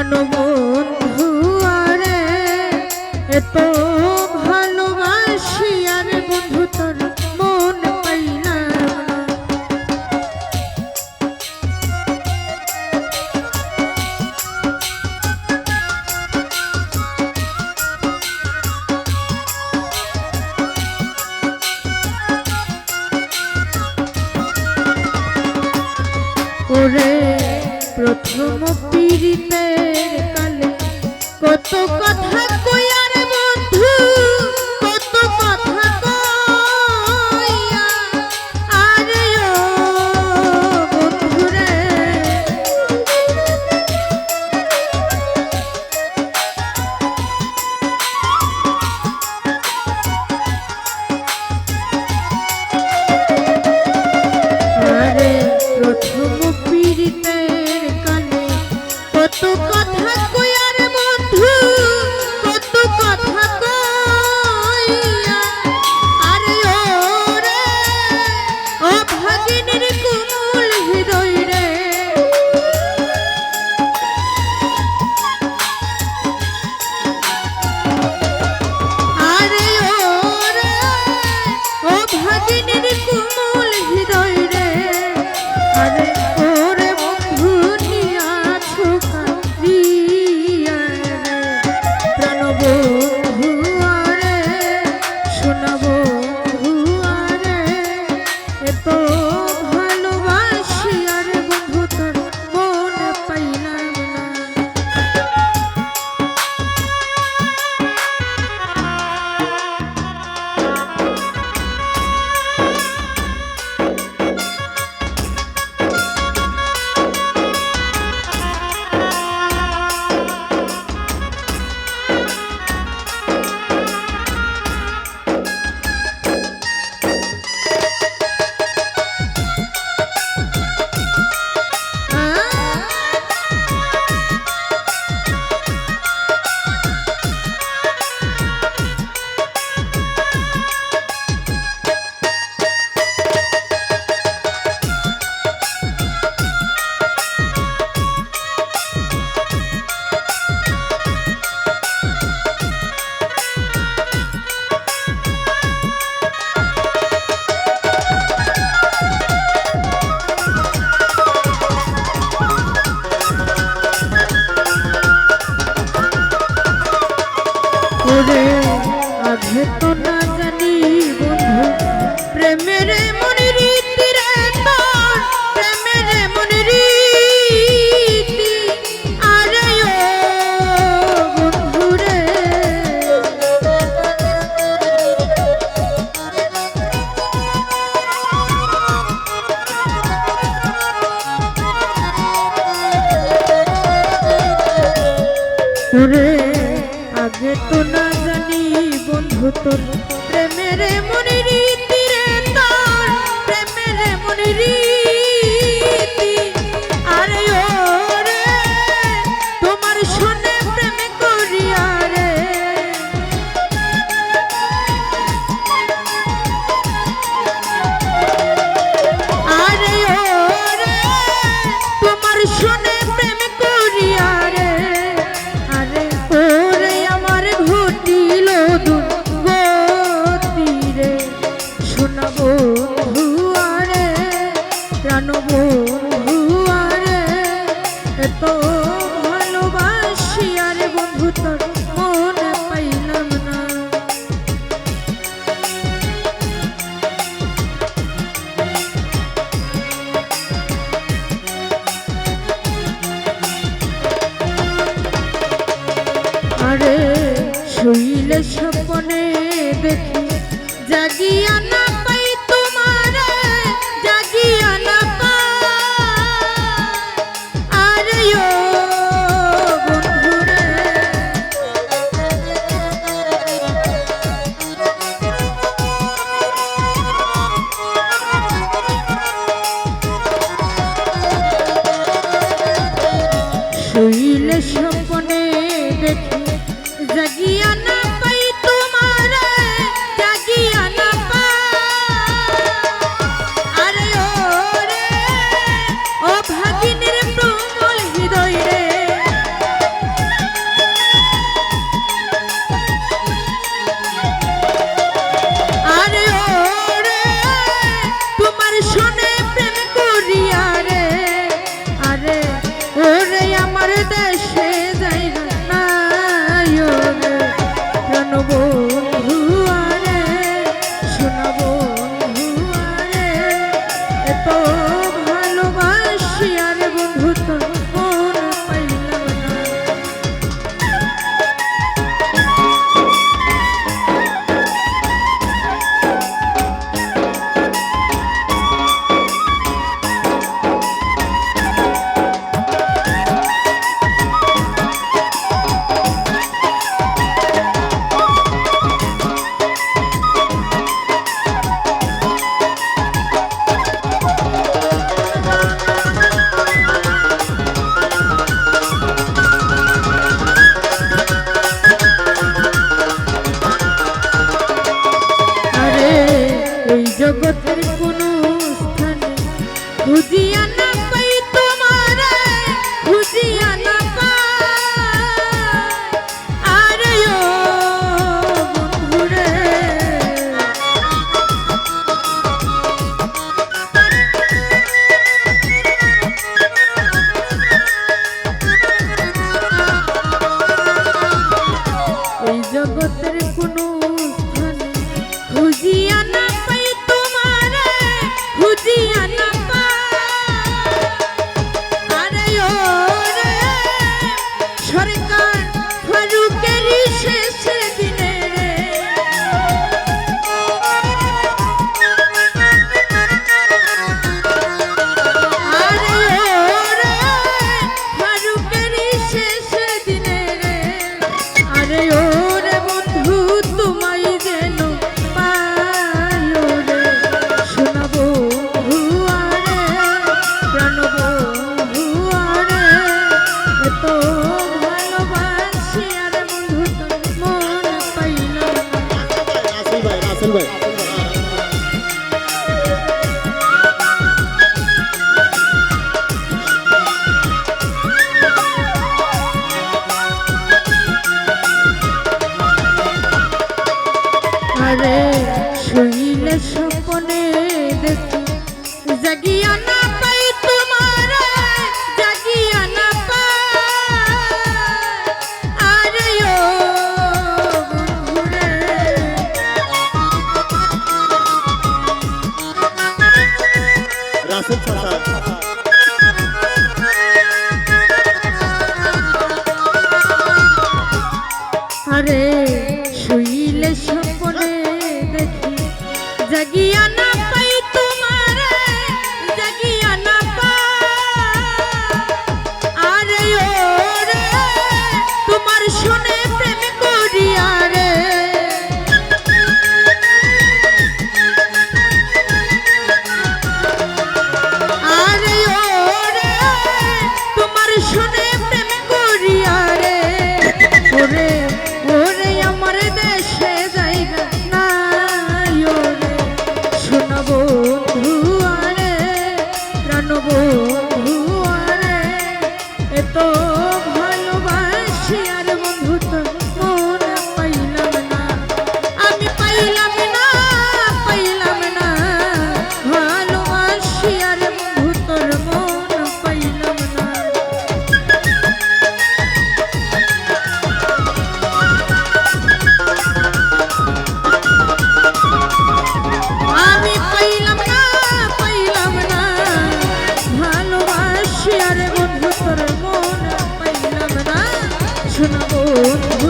প্রাণবন্ধু আরে এত ভালোবাসি আর বন্ধু তোর মন পাইলাম না। ওরে প্রথম পীড়িতের কালে কত কথা কইয়া রে বন্ধু, কত কথা কইয়া আরে ও বন্ধু রে। আরে প্রথম পীড়িতের কালে কত কথা কইয়া রে বন্ধু, কত কথা কইয়া আরে ও রে ও ভাগিনীর কোমল হৃদয় রে। আরে ও রে ও ভাগিনীর কোমল হৃদয় রে। আরে ওরে বন্ধু নিয়াছো কাঁদিয়া রে, প্রাণবন্ধু আরে সোনা বন্ধু আরে এত ভালোবাসি আর বন্ধু তোর মন পাইলাম না। ওরে আগে তো না জানি বন্ধু প্রেমের মন রীতি রে, তোর প্রেমের মন রীতি আরে ও বন্ধু রে। ওরে আগে তো না জানি বন্ধু তোর প্রেমের মন রীতি রে, তোর প্রেমের মন রীতি আরে ও রে তোমার শোনে প্রেম করিয়া রে। আরে ও রে তোমার শোনে প্রেম করিয়া রে। আরে ওরে আমার ঘটিল দুর্গতি রে, সোনা বন্ধু আরে প্রাণবন্ধু আরে এত ভালোবাসি আর বন্ধু তোর মন পাইলাম না। আরে শুইলে স্বপ্নে দেখি জাগিয়া না পাই তোমারে, জাগিয়া না পাই আরে ও বন্ধু রে। শুইলে স্বপ্নে দেখি জাগিয়া না পাই তোমারে, জাগিয়া না আমার দেশে যাইগা নাই রে প্রাণ বন্ধু আরে সোনা বন্ধু আরে এত ভালোবাসি আর বন্ধু তোর মন পাইলাম না। জগতের কোনো স্থানে খুঁজিয়া না পাই তোমারে খুঁজিয়া না পাই আরে ও বন্ধুরে এই জগতের কোনো স্থানে খুঁজিয়া না খুঁজিয়া না আরে ও রে সরকার ফারুকের শেষ দিনে আরে ও রে ফারুকের শেষ দিনে আরে ও রে বন্ধু তোমায় যেন পাইও রে শোনাবো আরে শুইলে স্বপ্নে দেখি জাগিয়া না পাই তোমার জাগিয়া না পাই আরে ও বন্ধুরে রাসেল চাচা আরে শুইলে স্বপ্নে দেখি জাগিয়া না পাই তোমার জাগিয়া না পাই আরে ও রে তোমার শুনে প্রেম করিয়া রে আরে ও রে তোমার শুনে প্রেম করিয়া রে ওরে ওরে আমার দেশে যাইগা নাই রে সোনা বন্ধু আরে প্রাণ বন্ধু আরে এত ভালোবাসি আর বন্ধু তোর মন পাইলাম না আমি পাইলাম না ভালোবাসি আর বন্ধু তোর মন পাইলাম না আমি পাইলাম না ভালোবাসি আরে বন্ধু তোর মন পাইলাম না শোনা বন্ধু